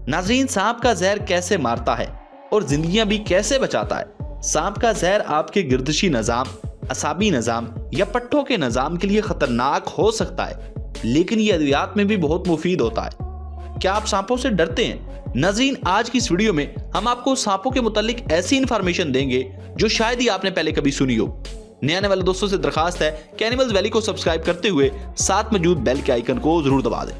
नाजरीन, सांप का जहर कैसे मारता है और जिंदगियां भी कैसे बचाता है। सांप का जहर आपके गिरदशी निजाम, असाबी निजाम या पट्टों के निजाम के लिए खतरनाक हो सकता है, लेकिन ये अद्वियात में भी बहुत मुफीद होता है। क्या आप सांपों से डरते हैं? नाजरीन, आज की इस वीडियो में हम आपको सांपों के मुतालिक ऐसी इंफॉर्मेशन देंगे जो शायद ही आपने पहले कभी सुनी हो। नए आने वाले दोस्तों से दरखास्त है कि एनिमल्स वैली को सब्सक्राइब करते हुए साथ मौजूद बेल के आइकन को जरूर दबा दें।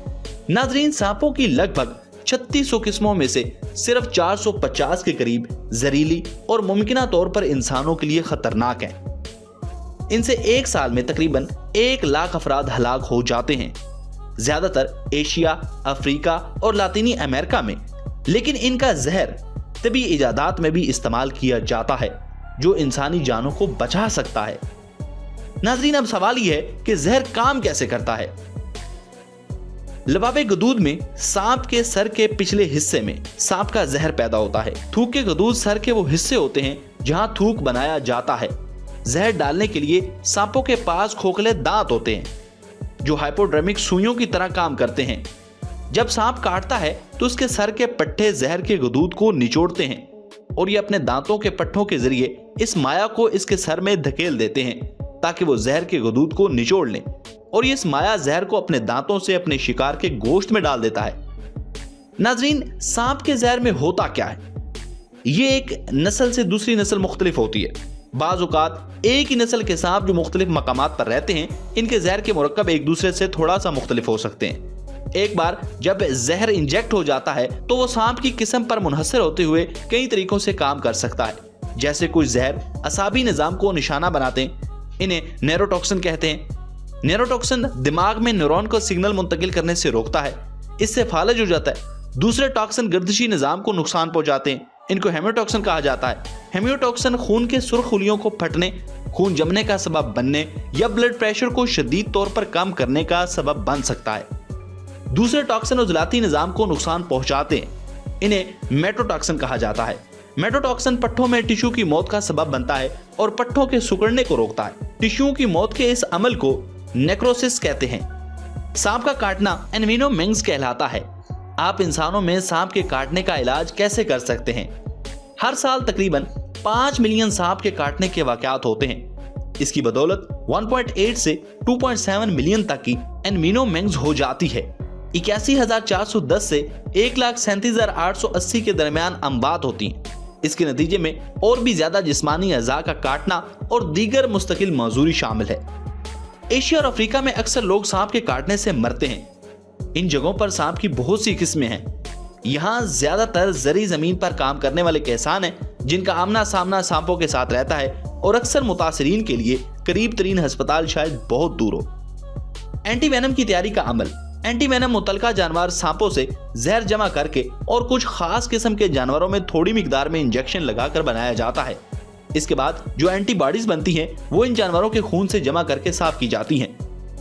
नाजरीन, सांपों की लगभग 3600 किस्मों में से सिर्फ 450 के करीब जहरीली और मुमकिना तौर पर इंसानों के लिए खतरनाक हैं। इनसे एक साल में तकरीबन 1 लाख अफराद हलाक हो जाते हैं, ज्यादातर एशिया, अफ्रीका और लातीनी अमेरिका में। लेकिन इनका जहर तभी इजादात में भी इस्तेमाल किया जाता है जो इंसानी जानों को बचा सकता है। नाजरीन, अब सवाल यह है कि जहर काम कैसे करता है। लबाबे गदूद में सांप के सर के पिछले हिस्से में सांप का जहर पैदा होता है। थूक के गदूद सर के वो हिस्से होते हैं जहां थूक बनाया जाता है। जहर डालने के लिए सांपों के पास खोखले दांत होते हैं जो हाइपोड्रमिक सुइयों की तरह काम करते हैं। जब सांप काटता है तो उसके सर के पट्टे जहर के गदूद को निचोड़ते हैं और ये अपने दांतों के पट्टों के जरिए इस माया को इसके सर में धकेल देते हैं ताकि वो जहर के गदूद को निचोड़ लें, और ये इस माया जहर को अपने दांतों से अपने शिकार के गोश्त में डाल देता है। नाजरीन, सांप के जहर में होता क्या है? ये एक नस्ल से दूसरी नस्ल मुख्तलिफ होती है। बाज़ औक़ात एक ही नस्ल के सांप जो मुख्तलिफ मकामात पर रहते हैं, इनके जहर के मुरक्कब एक दूसरे से थोड़ा सा मुख्तलिफ हो सकते हैं। एक बार जब जहर इंजेक्ट हो जाता है तो वो सांप की किस्म पर मुनहसर होते हुए कई तरीकों से काम कर सकता है। जैसे कुछ जहर असाबी निजाम को निशाना बनाते हैं, इन्हें न्यूरोटॉक्सिन कहते हैं। न्यूरोटॉक्सिन दिमाग में न्यूरॉन को सिग्नल मुंतकिल करने से रोकता है, इससे फालज हो जाता है। दूसरे टॉक्सिन गर्दिशी निजाम को नुकसान पहुंचाते हैं, इनको हेमियोटॉक्सिन कहा जाता है। हेमियोटॉक्सिन खून के सुर्ख खुलियों को फटने, खून जमने का सबब बनने या ब्लड प्रेशर को शदीद तौर पर कम करने का सबब बन सकता है। दूसरे टॉक्सिन उजलाती निजाम को नुकसान पहुंचाते हैं, इन्हें मेटोटॉक्सिन कहा जाता है। मेटोटॉक्सिन पट्टों में टिश्यू की मौत का सबब बनता है और पट्टों के सिकुड़ने को रोकता है। टिश्यू की मौत के इस अमल को नेक्रोसिस कहते हैं। सांप का काटना एनवेनोमेंग्स कहलाता है। आप इंसानों में सांप के काटने का इलाज कैसे कर सकते हैं? हर साल तकरीबन 5 मिलियन सांप के काटने के वाकयात होते हैं। इसकी बदौलत 1.8 से 2.7 मिलियन तक की एनवेनोमेंग्स हो जाती है। 81,410 से 1,37,880 के दरमियान अमवात होती हैं। इसके नतीजे में और भी ज्यादा जिस्मानी अज़ा का काटना और दीगर मुस्तकिल मौजूरी शामिल है। एशिया और अफ्रीका में अक्सर लोग सांप के काटने से मरते हैं। इन जगहों पर सांप की बहुत सी किस्में हैं। यहाँ ज्यादातर जरी जमीन पर काम करने वाले किसान हैं जिनका आमना सामना सांपों के साथ रहता है, और अक्सर मुतासरीन के लिए करीब तरीन अस्पताल शायद बहुत दूर हो। एंटीवेनम की तैयारी का अमल। एंटीवेनम मुतलका जानवर सांपों से जहर जमा करके और कुछ खास किस्म के जानवरों में थोड़ी मिकदार में इंजेक्शन लगाकर बनाया जाता है। इसके बाद जो एंटीबॉडीज बनती हैं वो इन जानवरों के खून से जमा करके साफ की जाती हैं।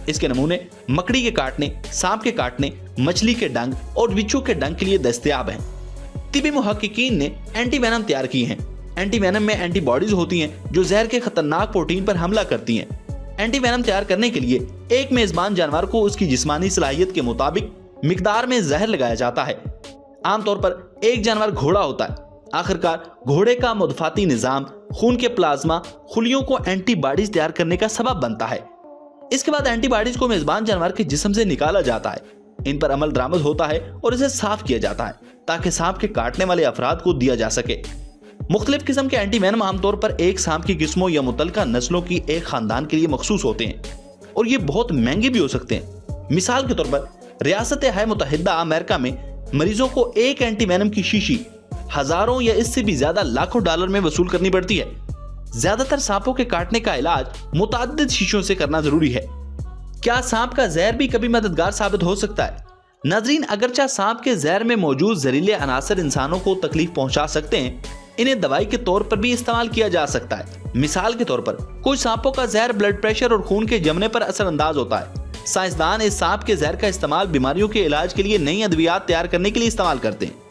इसके नमूने मकड़ी के काटने, सांप के काटने, मछली के डंग और बिच्छू के डंग के लिए दस्तयाब हैं। तिबी मुहक्किकीन ने एंटीवेनम तैयार की हैं। एंटीवेनम में एंटीबॉडीज होती हैं जो जहर के खतरनाक प्रोटीन पर हमला करती हैं। एंटीवेनम तैयार करने के लिए एक मेजबान जानवर को उसकी जिस्मानी सलाहियत के मुताबिक मिकदार में जहर लगाया जाता है। आमतौर पर एक जानवर घोड़ा होता है। आखिरकार घोड़े का मुदफाती निजाम खून के प्लाज्मा खुलियों को एंटीबॉडीज तैयार करने का सबब बनता है। इसके बाद एंटीबॉडीज को मेजबान जानवर के जिस्म से निकाला जाता है। इन पर अमल दरामद होता है और इसे साफ किया जाता है ताकि सांप के काटने वाले अफराद को दिया जा सके। मुख्तलिफ किस्म के एंटीवेनम आमतौर पर एक सांप की किस्मों या मुतलका नस्लों की एक खानदान के लिए मखसूस होते हैं, और ये बहुत महंगे भी हो सकते हैं। मिसाल के तौर पर रियासत हाय मुत्तहिदा अमेरिका में मरीजों को एक एंटीवेनम की शीशी हजारों या इससे भी ज्यादा लाखों डॉलर में वसूल करनी पड़ती है। ज्यादातर सांपों के काटने का इलाज मुताद्दिद शीशों से करना जरूरी है। क्या सांप का जहर भी कभी मददगार साबित हो सकता है? नाजरीन, अगरचा सांप के जहर में मौजूद जहरीले अनासर इंसानों को तकलीफ पहुंचा सकते हैं, इन्हें दवाई के तौर पर भी इस्तेमाल किया जा सकता है। मिसाल के तौर पर कुछ सांपों का जहर ब्लड प्रेशर और खून के जमने पर असरअंदाज होता है। साइंसदान इस सांप के जहर का इस्तेमाल बीमारियों के इलाज के लिए नई अद्वियात तैयार करने के लिए इस्तेमाल करते हैं।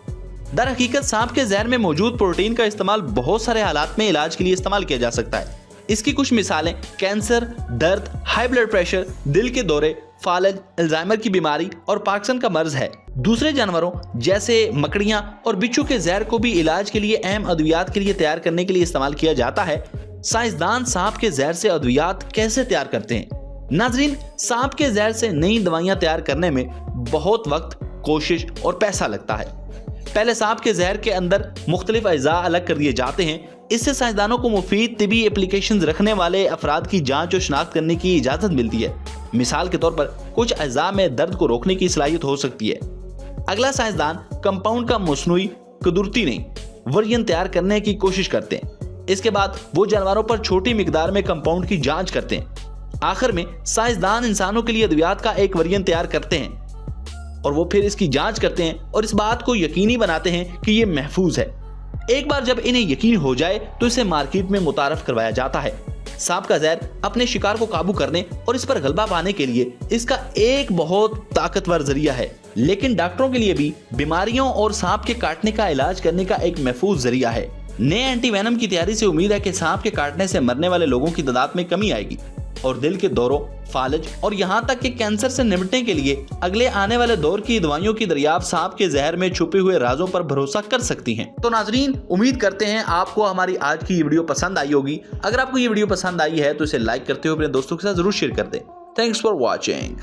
दर हकीकत सांप के जहर में मौजूद प्रोटीन का इस्तेमाल बहुत सारे हालात में इलाज के लिए इस्तेमाल किया जा सकता है। इसकी कुछ मिसालें कैंसर, दर्द, हाई ब्लड प्रेशर, दिल के दौरे, फालज, अल्जाइमर की बीमारी और पार्किंसन का मर्ज है। दूसरे जानवरों जैसे मकड़ियां और बिच्छू के जहर को भी इलाज के लिए अहम अद्वियात के लिए तैयार करने के लिए इस्तेमाल किया जाता है। साइंसदान सांप के जहर से अद्वियात कैसे तैयार करते हैं? नाजरीन, सांप के जहर से नई दवाइयां तैयार करने में बहुत वक्त, कोशिश और पैसा लगता है। पहले सांप के जहर के अंदर मुख्तलिफ अज़ा अलग कर दिए जाते हैं। इससे साइंसदानों को मुफीद तिबी एप्लीकेशंस रखने वाले अफराद की जांच और शनाख्त करने की इजाजत मिलती है। मिसाल के तौर पर कुछ अज़ा में दर्द को रोकने की सलाहियत हो सकती है। अगला साइंसदान कंपाउंड का मसनूई कुदरती नहीं वर्जन तैयार करने की कोशिश करते हैं। इसके बाद वो जानवरों पर छोटी मिकदार में कंपाउंड की जांच करते हैं। आखिर में साइंसदान इंसानों के लिए अद्वियात का एक वर्जन तैयार करते हैं और वो फिर इसकी जांच करते हैं और इस बात को यकीनी बनाते हैं कि ये महफूज है। एक बार जब इन्हें यकीन हो जाए तो इसे मार्केट में मुतारफ करवाया जाता है। सांप का जहर अपने शिकार को काबू करने और इस पर गलबा पाने के लिए इसका एक बहुत ताकतवर जरिया है, लेकिन डॉक्टरों के लिए भी बीमारियों और सांप के काटने का इलाज करने का एक महफूज जरिया है। नए एंटीवेनम की तैयारी से उम्मीद है कि सांप के काटने से मरने वाले लोगों की तादाद में कमी आएगी और दिल के दौरों, फालज और यहाँ तक कि कैंसर से निपटने के लिए अगले आने वाले दौर की दवाइयों की दरियाफ्त सांप के जहर में छुपे हुए राजों पर भरोसा कर सकती हैं। तो नाजरीन, उम्मीद करते हैं आपको हमारी आज की ये वीडियो पसंद आई होगी। अगर आपको ये वीडियो पसंद आई है तो इसे लाइक करते हुए अपने दोस्तों के साथ जरूर शेयर कर दें। Thanks for watching.